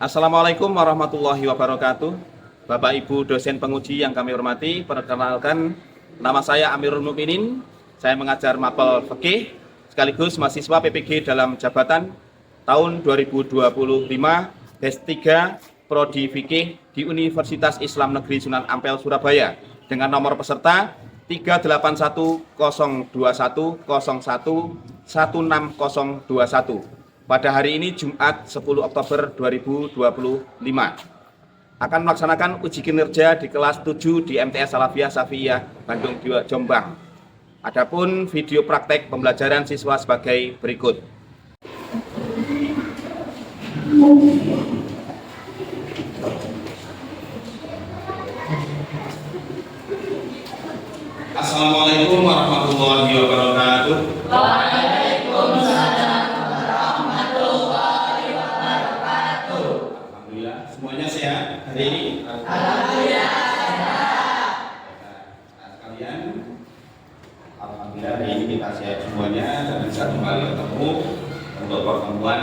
Assalamualaikum warahmatullahi wabarakatuh. Bapak Ibu dosen penguji yang kami hormati, perkenalkan nama saya Amirul Mukminin. Saya mengajar mapel fikih sekaligus mahasiswa PPG dalam jabatan tahun 2025 S3 Prodi Fikih di Universitas Islam Negeri Sunan Ampel Surabaya dengan nomor peserta 38101011621 pada hari ini Jumat 10 Oktober 2025 akan melaksanakan uji kinerja di kelas 7 di MTS Salafiyah Syafiyah Bandung Jombang. Adapun video praktek pembelajaran siswa sebagai berikut. Assalamualaikum warahmatullahi wabarakatuh. Waalaikumsalam warahmatullahi wabarakatuh. Alhamdulillah, semuanya sehat hari ini. Alhamdulillah sehat. Kalian, alhamdulillah hari ini kita sehat semuanya dan bisa kembali ketemu untuk pertemuan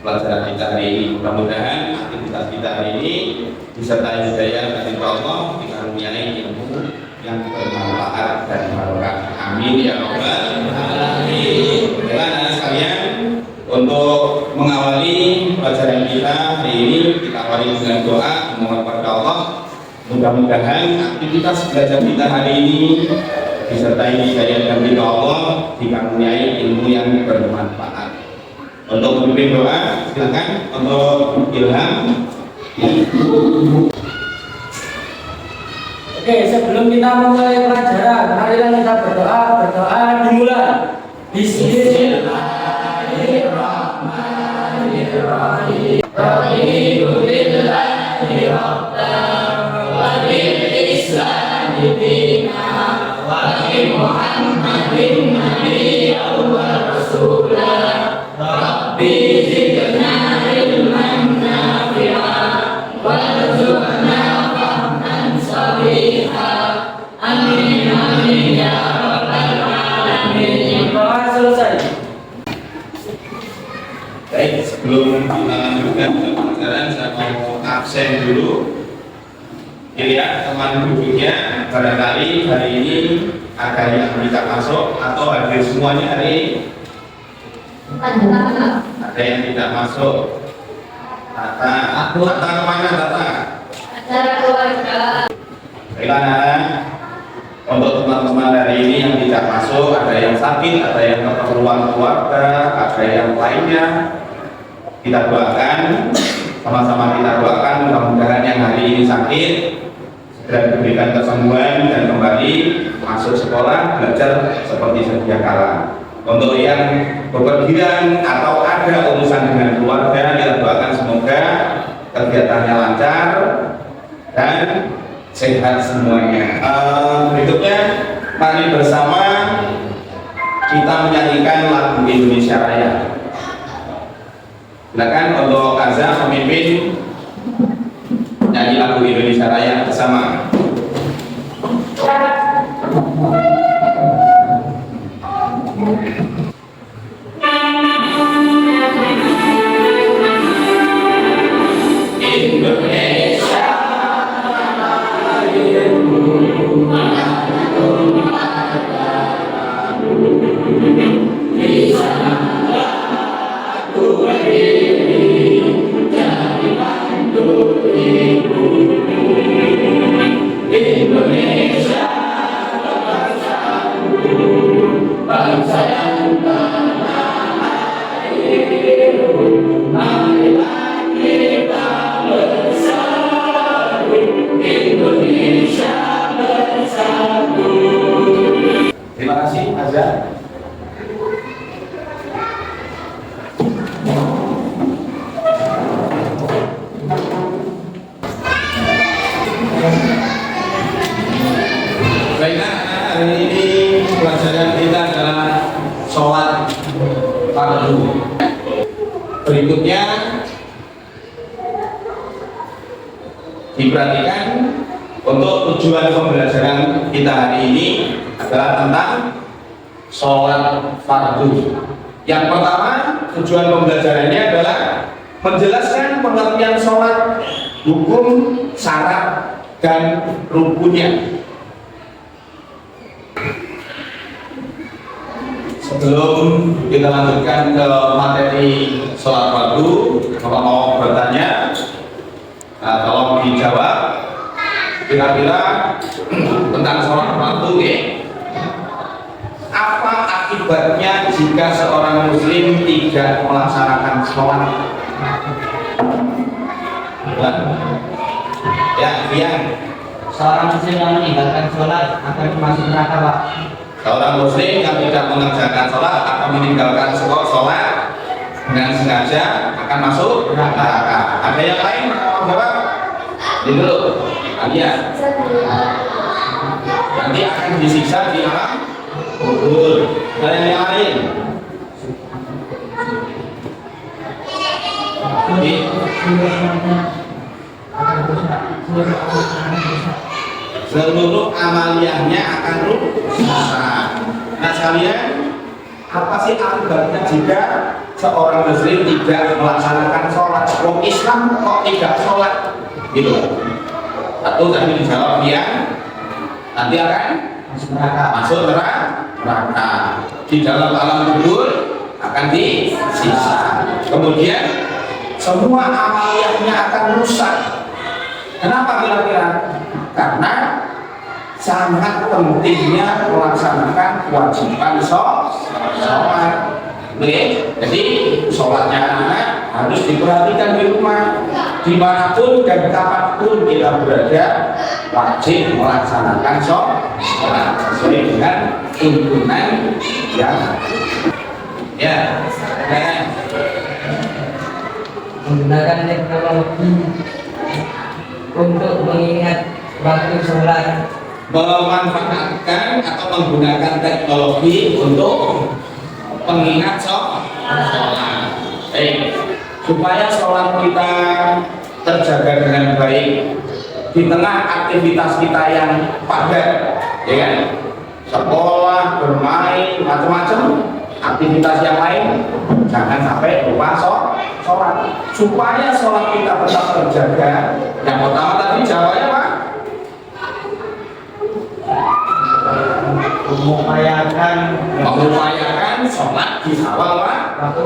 pelajaran kita hari ini. Mudah-mudahan aktivitas kita hari ini disertai hidayah dari Allah, dikaruniai ilmu yang bermanfaat dan barokah. Amin ya rabbal alamin. Baiklah sekalian, untuk mengawali pelajaran kita hari ini, kita awali dengan doa memohon kepada Allah. Mudah-mudahan aktivitas belajar kita hari ini disertai hidayah dari Allah, dikaruniai ilmu yang bermanfaat. Untuk memimpin doa, silakan untuk Ilham. Oke, sebelum kita memulai pelajaran, marilah kita berdoa dimulai. Bismillahirrahmanirrahim. Raditu billahi rabban wa bil islami dinan wa bi Muhammadin nabiyyan wa rasulan. Rabbi zidna ilman nafi'an warzuqna amin amin ya rabbal alamin. Selesai. Baik, sebelum kita lanjutkan ke pelajaran, saya mau absen dulu. Lihat teman duduknya, barangkali hari ini ada yang tidak masuk atau hadir semuanya hari ini. Ada yang tidak masuk. Tata kemana Tata? Acara keluarga. Baiklah, untuk teman-teman hari ini yang tidak masuk, ada yang sakit, ada yang keperluan keluarga, ada yang lainnya, kita doakan, sama-sama kita doakan mudah-mudahan yang hari ini sakit segera diberikan kesembuhan dan kembali masuk sekolah belajar seperti sedia kala. Untuk yang bepergian atau ada urusan dengan keluarga, kita doakan semoga kegiatannya lancar dan sehat semuanya. Berikutnya, mari bersama kita menyanyikan lagu Indonesia Raya. Silakan untuk Kaza pemimpin nyanyi lagu Indonesia Raya bersama. Terima kasih Azza. Baiklah, hari ini pelajaran kita adalah sholat fardu. Berikutnya diperhatikan untuk tujuan pembelajaran kita hari ini adalah tentang sholat fardu. Yang pertama, tujuan pembelajarannya adalah menjelaskan pengertian sholat, hukum, syarat, dan rukunnya. Sebelum kita lanjutkan ke materi sholat fardu, kalau mau bertanya, tolong dijawab kira-kira tentang sholat fardu. Apa akibatnya jika seorang muslim tidak melaksanakan sholat? Ya, Bian. Seorang muslim yang meninggalkan sholat akan masuk neraka, Pak. Seorang muslim yang tidak mengerjakan sholat akan meninggalkan sholat dengan sengaja akan masuk neraka. Ada yang lain mau jawab? Ini dulu, kalian. Nanti akan disiksa di alam kubur. Ada yang lain? Seluruh amaliyahnya akan rusak. Nah sekalian, apa sih akibatnya jika seorang muslim tidak melaksanakan sholat? Wong Islam kok tidak sholat? Gitu. Satu tadi dijawab ya, nanti akan masuk neraka. Di dalam alam kubur akan disiksa. Kemudian semua amaliyahnya akan rusak. Kenapa kira-kira? Karena sangat pentingnya melaksanakan kewajiban sholat. Jadi sholatnya anak harus diperhatikan di rumah, dimanapun dan kapanpun kita berada, wajib melaksanakan sholat sesuai dengan tuntunan yang Menggunakan teknologi untuk mengingat waktu sholat. Memanfaatkan atau menggunakan teknologi untuk pengingat sholat. Supaya sholat kita terjaga dengan baik di tengah aktivitas kita yang padat, ya kan? Sekolah, bermain, macam-macam aktivitas yang lain, jangan sampai lupa sholat. Supaya sholat kita tetap terjaga, yang pertama tadi jawabannya Pak, mengupayakan sholat di awal waktu.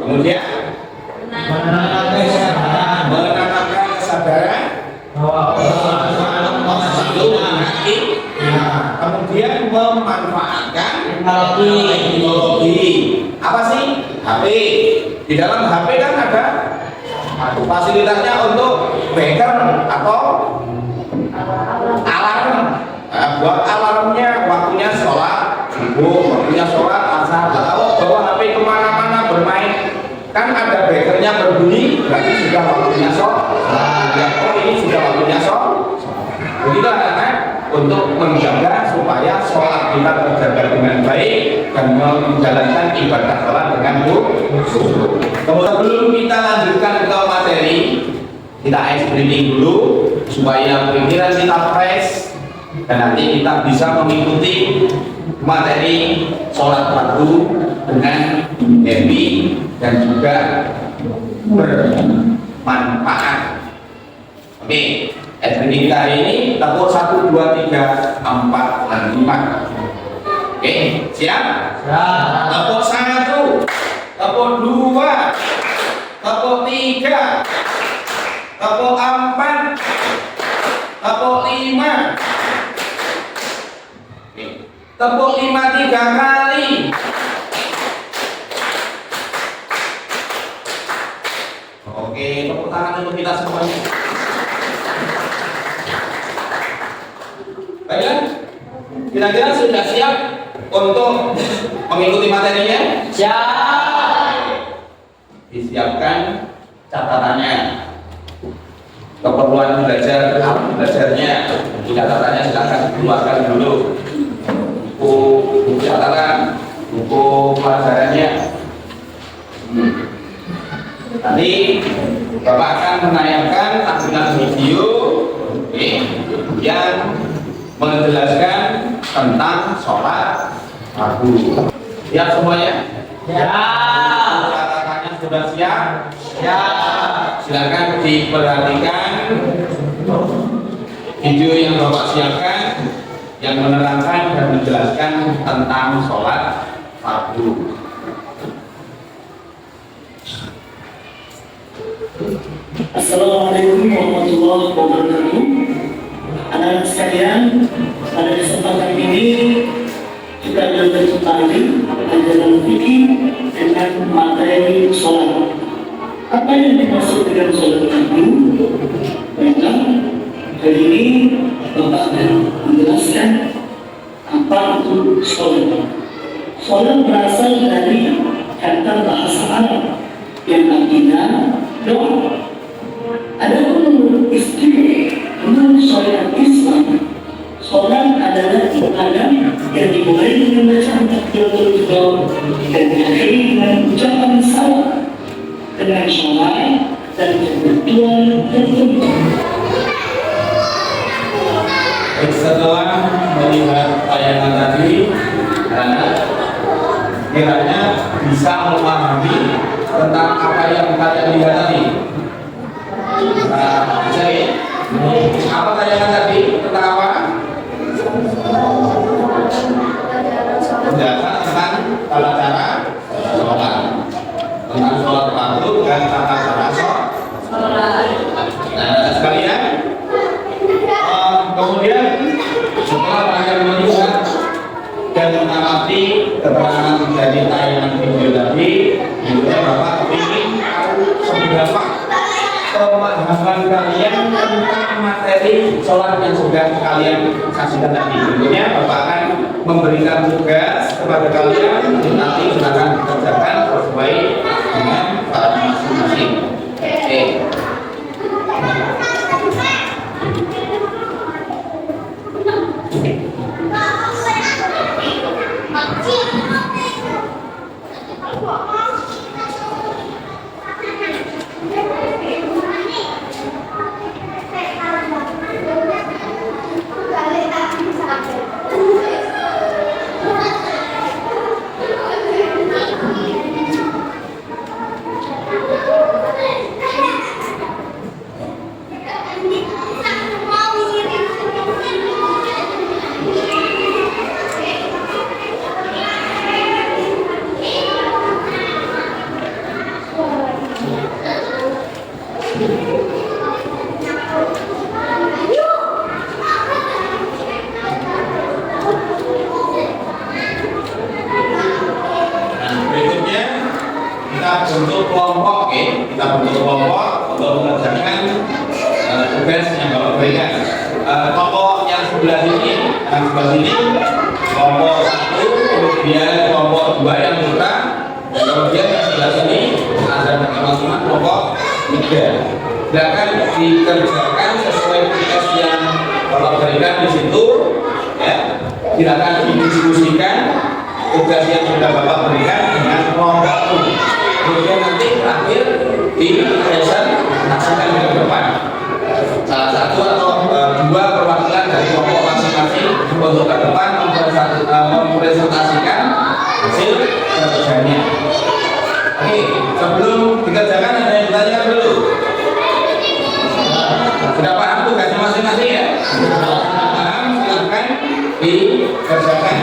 Kemudian menanamkan kesadaran kemudian memanfaatkan teknologi. Apa sih? HP. Di dalam HP kan ada fasilitasnya untuk beker atau alarm. Buat alarmnya waktunya sholat subuh, waktunya sholat asar. Kalau bawa HP kemana-mana bermain, kan ada bekernya berbunyi, berarti sudah waktunya sholat. Oh ini sudah waktunya sholat. Begitu anak-anak, untuk menjaga supaya sholat kita terjaga dengan baik dan menjalankan ibadah sholat dengan khusyuk. Kemudian sebelum kita lanjutkan ke materi, kita ice breathing dulu supaya pikiran kita fresh dan nanti kita bisa mengikuti materi sholat fardu dengan happy dan juga bermanfaat. Oke, SPG kita hari ini tepuk 1, 2, 3, 4, dan 5. Oke, siap? Siap. Tepuk 1, tepuk 2, tepuk 3, tepuk 4, tepuk 5. Tepuk 5 3 kali. Oke, tepuk tangan untuk kita semuanya. Baiklah, kira-kira sudah siap untuk mengikuti materinya? Siap. Disiapkan catatannya. Keperluan belajarnya, catatannya silakan dikeluarkan dulu. Buku catatan, buku pelajarannya. Tadi Bapak akan menayangkan tampilkan video yang menjelaskan tentang sholat fardu. Siap semuanya? Ya. Catatannya sudah sudah siap? Ya. Silakan diperhatikan video yang Bapak siapkan yang menerangkan dan menjelaskan tentang sholat fardu. Assalamualaikum warahmatullahi wabarakatuh. Anak-anak sekalian, pada kesempatan ini kita akan berkembali pelajaran fikih dengan materi sholat. Apa yang dimaksud dengan sholat itu? Baiklah, hari ini Bapak akan menjelaskan apa itu sholat. Sholat berasal dari kata bahasa Arab yang artinya doa. Adapun menurut menurut syariat Islam, sholat adalah ibadah yang dimulai dengan bacaan takbiratul ihram dan diakhiri dengan ucapan salam dengan syarat dan kebutuhan tertentu. Setelah melihat tayangan tadi, kiranya bisa memahami tentang apa yang kalian lihat tadi. Jadi, apa tayangan tadi tentang apa? Penjelasan tentang tata cara sholat, tentang sholat fardu dan tata cara sholat. Nah, sekalian, kemudian setelah kalian melihat dan mengamati keterangan dari tayangan video tadi, juga Bapak ingin tahu seberapa pemahaman kalian tentang materi sholat yang sudah kalian saksikan tadi. Tentunya Bapak akan memberikan tugas kepada kalian, nanti silakan dikerjakan sesuai dengan para masing-masing. Oke. Bentuk kelompok, kita bentuk kelompok untuk mengerjakan tugas yang Bapak berikan. Kelompok yang sebelah sini, kelompok 1, kemudian kelompok 2 yang putra, dan kemudian yang sebelah sini ada teman-teman kelompok 3. Silakan dikerjakan sesuai tugas yang Bapak berikan di situ. Ya, silakan didiskusikan tugas yang sudah Bapak berikan dengan kelompok. Kemudian nanti terakhir di session saksikan ke depan salah satu atau 2 perwakilan dari kelompok masing-masing untuk ke depan mempresentasikan hasil kerjanya. Oke, sebelum dikerjakan ada yang bertanya dulu. Sudah paham tugasnya masing-masing ya? Paham, silakan dikerjakan.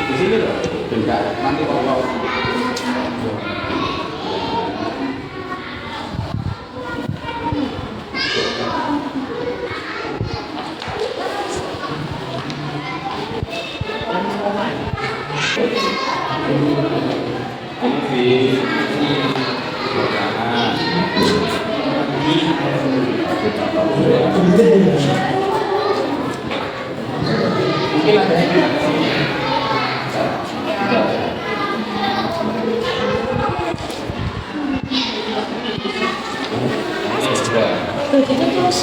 Di sini loh, nanti kalau Begitu terus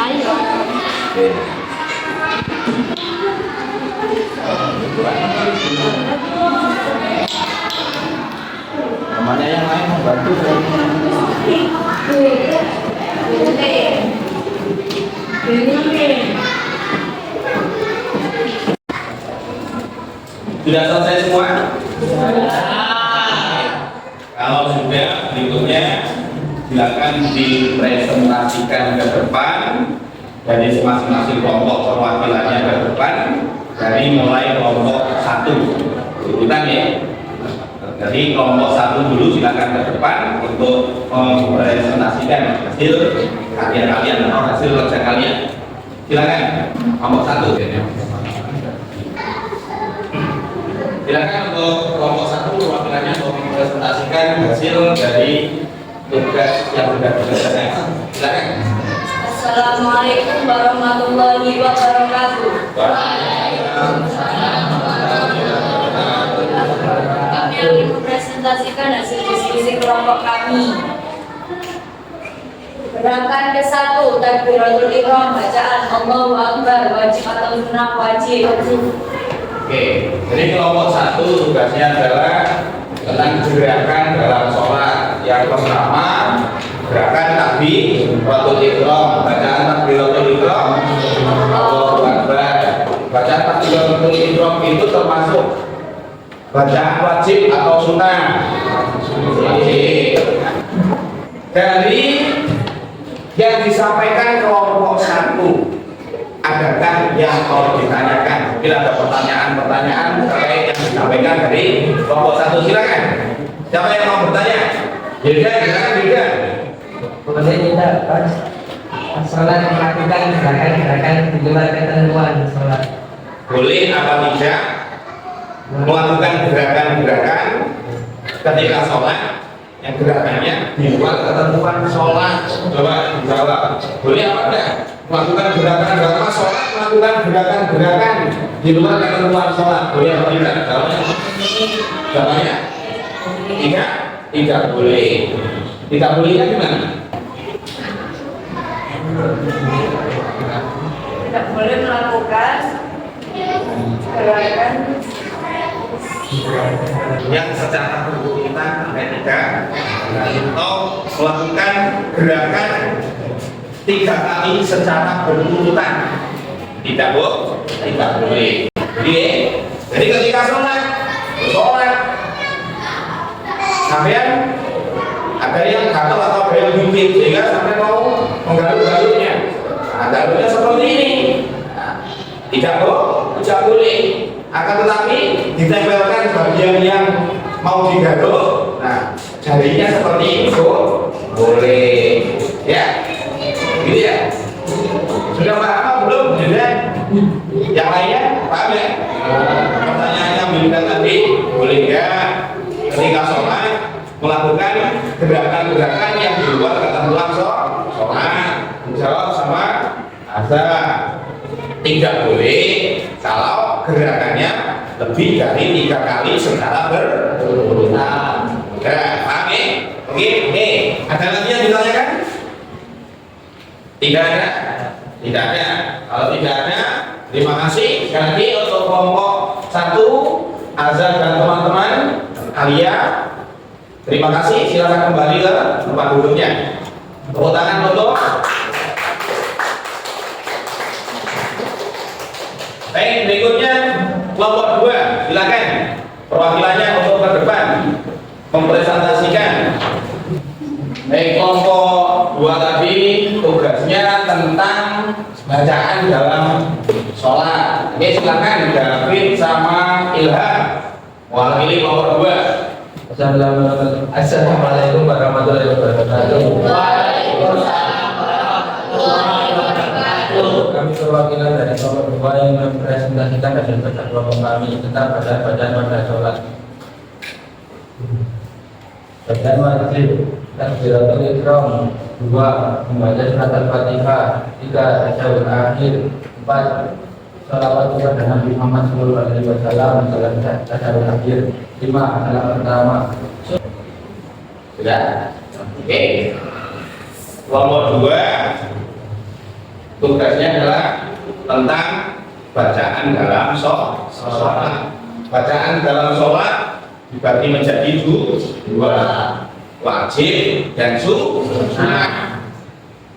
ayo. Namanya yang lain membantu. Sudah selesai semua? Kalau sudah, berikutnya silakan dipresentasikan ke depan dari masing-masing kelompok perwakilannya ke depan, dari mulai kelompok 1 urutan ya. Jadi kelompok 1 dulu silakan ke depan untuk mempresentasikan hasil karya kalian atau hasil kerja kalian. Silakan kelompok 1. Silakan untuk kelompok 1 perwakilannya untuk mempresentasikan hasil dari tugas yang sudah dikerjakan. Silakan. Assalamualaikum warahmatullahi wabarakatuh. Kami akan mempresentasikan hasil diskusi kelompok kami. Gerakan ke-1, takbiratul ihram, bacaan Allahu Akbar, wajib atau sunnah wajib. Oke, jadi kelompok 1 tugasnya adalah tentang gerakan dalam sholat. Yang pertama, gerakan takbiratul ihram, bacaan takbiratul ihram, Allahu Akbar. Bacaan takbiratul ihram itu termasuk bacaan wajib atau sunnah. Dari yang disampaikan kelompok 1, adakah yang mau ditanyakan? Bila ada pertanyaan-pertanyaan terkait yang disampaikan dari kelompok 1, silakan. Siapa yang mau bertanya? Yaudah, silakan juga. Boleh tidak pas sholat melakukan gerakan-gerakan di luar ketentuan sholat? Boleh apa tidak melakukan gerakan-gerakan ketika sholat yang gerakannya di luar ketentuan sholat? Coba dijawab. Boleh apa tidak melakukan gerakan-gerakan sholat, melakukan gerakan-gerakan di luar ketentuan sholat? Boleh apa tidak? Jawabannya tidak boleh. Tidak bolehnya gimana? Tidak boleh melakukan gerakan yang secara berurutan ketika atau melakukan gerakan 3 kali secara berurutan. Tidak boleh. Jadi ketika sholat sampean ada yang gatel atau ada yang bimbing sehingga sampai mau menggaluh-galuhnya. Nah, galuhnya seperti ini. Nah, tidak boleh. Akan tetapi ditempelkan bagian yang mau digaluh. Nah, jarinya seperti itu boleh. Ya, gitu ya. Sudah paham belum? Sudah. Yang lainnya paham ya? Pertanyaannya bilang tadi, boleh nggak ketika sholat melakukan gerakan-gerakan yang di luar ketentuan sholat? Dijawab sama Asa. Tidak boleh kalau gerakannya lebih dari 3 kali secara berurutan. Ya, paham ya? Oke. Ada lagi yang ditanyakan? Tidak ada. Kalau tidak ada, terima kasih sekali lagi untuk kelompok 1, Azhar dan teman-teman Alia. Terima kasih. Silakan kembali ke tempat duduknya. Tepuk tangan untuk. Baik, berikutnya kelompok 2, silakan perwakilannya untuk ke depan mempresentasikan. Baik, kelompok 2 tadi tugasnya tentang bacaan dalam sholat. Oke, silakan David sama Ilham mewakili kelompok 2. Assalamualaikum warahmatullahi wabarakatuh. Waalaikumsalam warahmatullahi wabarakatuh. Kami perwakilan dari kelompok 2 yang mempresentasikan hasil kerja kelompok kami tentang bacaan pada sholat. Bacaan wajib takbiratul ihram 2, membaca surat al-fatihah 3, tasyahud akhir 4. Salawat kepada Nabi Muhammad SAW. Salam tasyahud akhir. 5. Salam pertama. Sudah? Oke. Kelompok 2 tugasnya adalah tentang bacaan dalam sholat. Bacaan dalam sholat dibagi menjadi dua, wajib dan sunnah.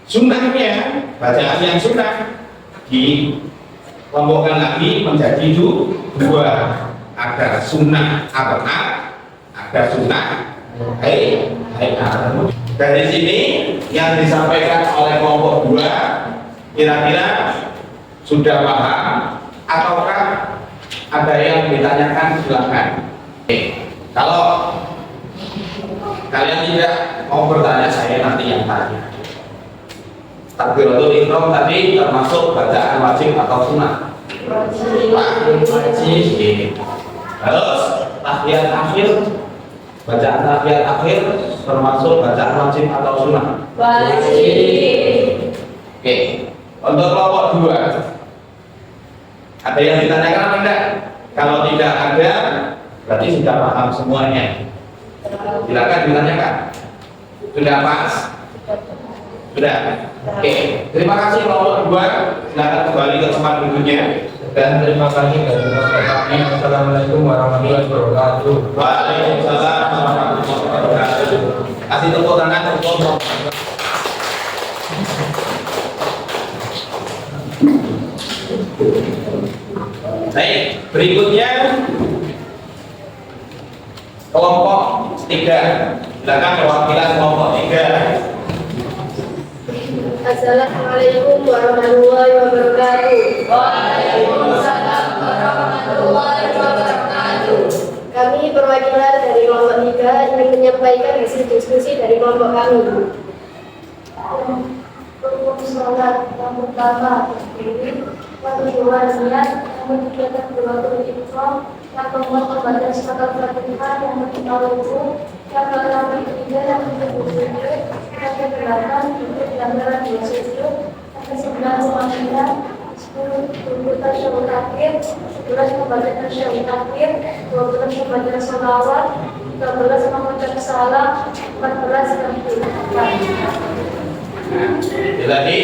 Sunnahnya, bacaan yang sunnah dikelompokkan lagi menjadi dua. Ada sunnah abad, ada sunnah hai. Dari sini yang disampaikan oleh kelompok 2 kira-kira sudah paham ataukah ada yang ditanyakan? Silakan. Kalau kalian tidak mau bertanya, saya nanti yang tanya. Takbiratul ihram tadi termasuk bacaan wajib atau sunnah? Wajib. Terus tahiyat akhir, bacaan tahiyat akhir termasuk bacaan wajib atau sunnah? Wajib. Oke. Untuk kelompok 2 ada yang ditanyakan apa enggak? Kalau tidak ada, berarti sudah paham semuanya. Silakan ditanyakan. Sudah pas? Sudah. Oke. Terima kasih kelompok 2. Silakan kembali ke tempat duduknya. Dan terima kasih dari Bapak kami. Assalamualaikum warahmatullahi wabarakatuh. Waalaikumsalam warahmatullahi wabarakatuh. Kasih tepuk tangan untuk baik, berikutnya kelompok 3. Silakan perwakilan kelompok 3. Assalamualaikum warahmatullahi wabarakatuh. Waalaikumsalam warahmatullahi wabarakatuh. Kami perwakilan dari kelompok 3 ingin menyampaikan hasil diskusi dari kelompok kami. Rukun sholat yang pertama berdiri, waktu dua niat, yang ketiga berwaktu ihram, yang keempat membaca surat Al-Fatihah, yang kelima ruku, yang keenam ketiga yang ketujuh sujud, yang kedelapan duduk di antara dua sujud, yang kesembilan sembilan, 10 duduk tasyahud akhir, 11 membaca tasyahud akhir, 12 membaca sholawat, 13 mengucap salam, 14 berdoa. Jadi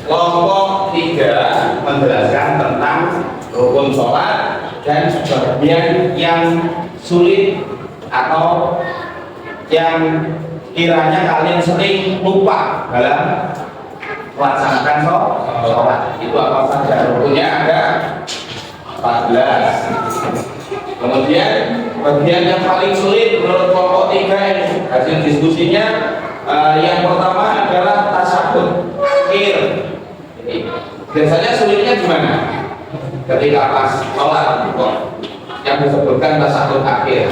kelompok 3 menjelaskan tentang rukun sholat dan sebagian yang sulit atau yang kiranya kalian sering lupa dalam melaksanakan sholat. Itu apa saja? Rukunnya ada 14. Kemudian bagian yang paling sulit menurut kelompok 3 ini hasil diskusinya yang pertama adalah tasyahud akhir. Biasanya sulitnya gimana? Ketika pas sholat yang disebutkan tasyahud akhir,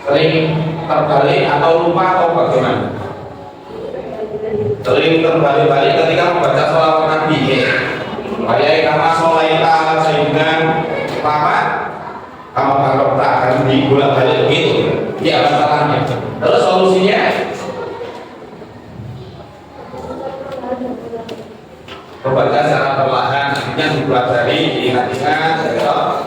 sering terbalik atau lupa atau bagaimana? Sering terbalik-balik ketika membaca sholawat Nabi. Wahai kama sholaita sayyidina Muhammad, kamu barokta akan dibolak-balik begitu. Ya masalahnya. Terus solusinya? Membaca secara perlahan, artinya dipelajari, diingat-ingat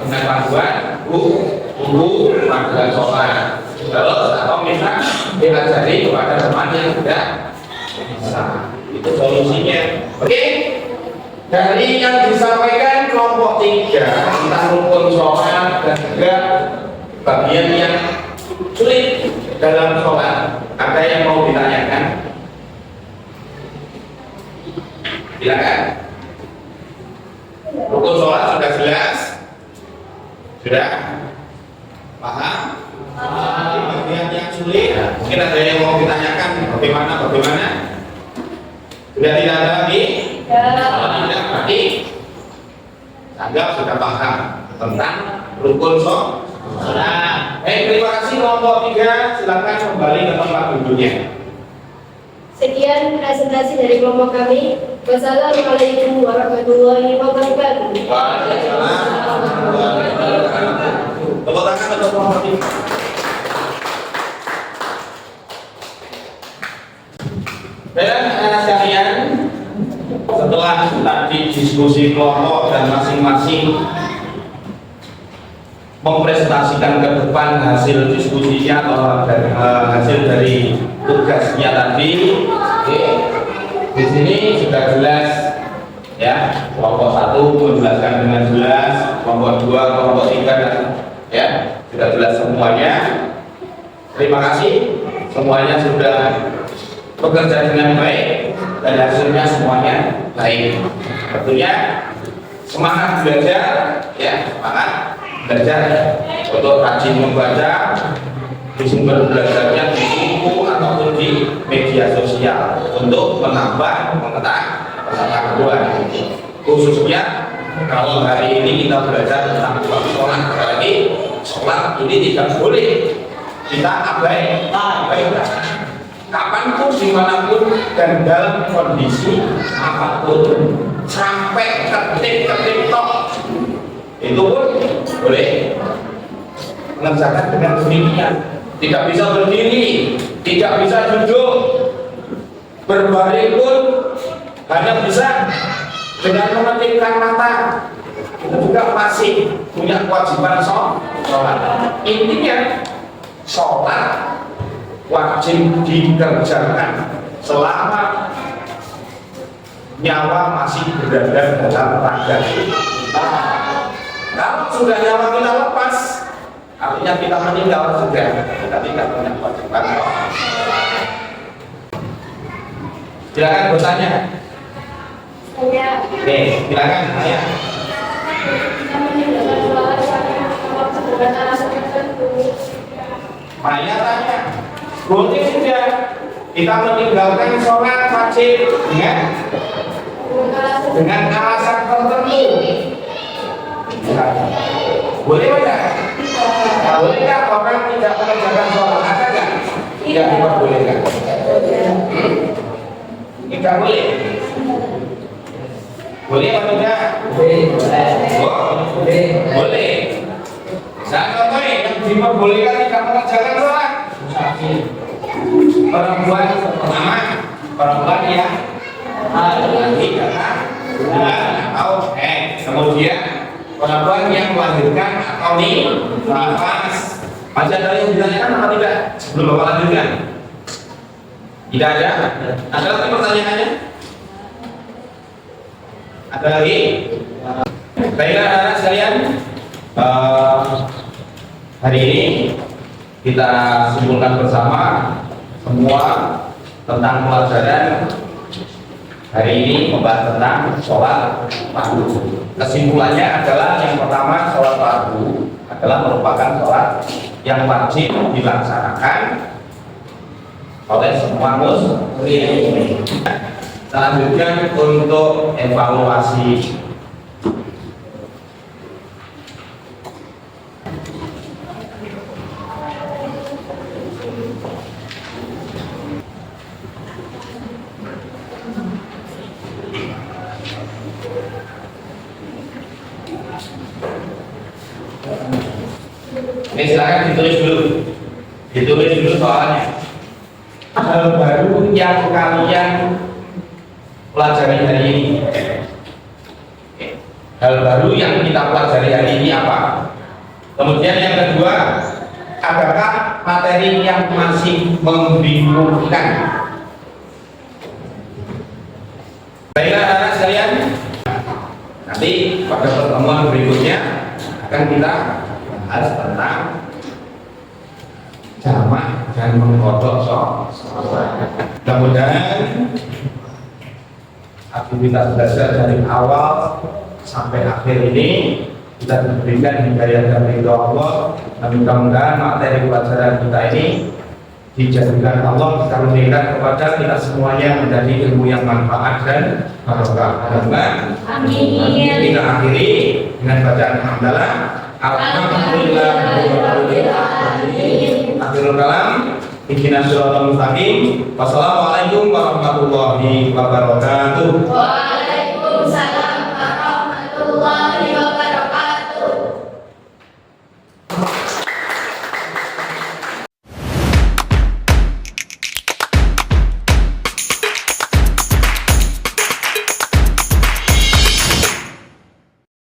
dengan panduan tunggu panggilan sholat. Terus atau misal diajari kepada teman yang tidak bisa. Itu solusinya. Oke? Dari yang disampaikan kelompok 3 tentang rukun sholat dan juga bagian yang sulit dalam sholat, ada yang mau ditanyakan? Silakan. Rukun sholat sudah jelas? Sudah? Paham? Bagian yang sulit, mungkin ada yang mau ditanyakan bagaimana? Sudah tidak ada lagi? Kalau tidak, berarti anggap sudah paham tentang rukun sholat. Terima kasih kelompok 3. Silakan kembali ke tempat duduknya. Sekian presentasi dari kelompok kami. Wassalamualaikum warahmatullahi wabarakatuh. Waalaikumsalam warahmatullahi wabarakatuh. Tepuk tangan untuk kelompok 3. Dan anak sekalian, setelah tadi diskusi kelompok dan masing-masing mempresentasikan ke depan hasil diskusinya atau hasil dari tugasnya tadi, oke. Di sini sudah jelas ya, kelompok 1 menjelaskan dengan jelas, kelompok 2, kelompok 3 dan ya sudah jelas semuanya. Terima kasih, semuanya sudah bekerja dengan baik dan hasilnya semuanya baik. Tentunya semangat belajar ya, semangat belajar untuk rajin membaca, di sumber belajarnya di buku ataupun di media sosial untuk menambah pengetahuan. Khususnya kalau hari ini kita belajar tentang sholat, berarti sholat ini tidak boleh kita abaikan. Kapanpun, dimanapun, dan dalam kondisi apapun, sampai ketik tok itu pun boleh mengerjakan dengan demikian. Tidak bisa berdiri, tidak bisa duduk, berbaring pun hanya bisa dengan memejamkan mata. Itu juga masih punya kewajiban sholat. Intinya sholat wajib dikerjakan selama nyawa masih berada dalam raga kita. Kalau sudah nyawa kita lepas, artinya kita meninggal sudah, kita tidak punya kewajiban. Silakan bertanya. Oke, silakan saya. Maya tanya. Boleh sudah kita meninggalkan sholat wajib dengan alasan tertentu. Boleh tidak? Bolehkah orang tidak mengerjakan sholat? Ada nggak? Tidak diperbolehkan. Tidak boleh. Boleh atau tidak? Boleh. Saya contohnya yang diperbolehkan tidak mengerjakan sholat. Perempuan pertama, perempuan yang atau kemudian perempuan yang melahirkan atau nifas. Masih ada yang ditanyakan apa tidak? Sebelum Bapak lanjutkan. Tidak ada. Ada lagi pertanyaannya? Ada lagi? Baiklah anak-anak sekalian, hari ini kita simpulkan bersama semua tentang pelajaran hari ini membahas tentang sholat fardu. Kesimpulannya adalah yang pertama, sholat fardu adalah merupakan sholat yang wajib dilaksanakan oleh semua muslim. Selanjutnya untuk evaluasi. Ini silakan ditulis dulu soalnya. Hal baru yang kalian pelajari hari ini. Hal baru yang kita pelajari hari ini apa? Kemudian yang kedua, adakah materi yang masih membingungkan? Baiklah anak-anak sekalian, nanti pada pertemuan berikutnya akan kita bahas tentang jamak dan mengkodok sholat. Mudah-mudahan aktivitas belajar dari awal sampai akhir ini kita diberikan hidayah dari Allah, dan mudah-mudahan materi pelajaran kita ini dijadikan Allah dikaruniakan kepada kita semuanya menjadi ilmu yang manfaat dan barokah. Amin. Kita akhiri dengan bacaan hamdalah. Alhamdulillah. Akhirul kalam. Ihdinas siratal mustaqim. Wassalamualaikum warahmatullahi wabarakatuh.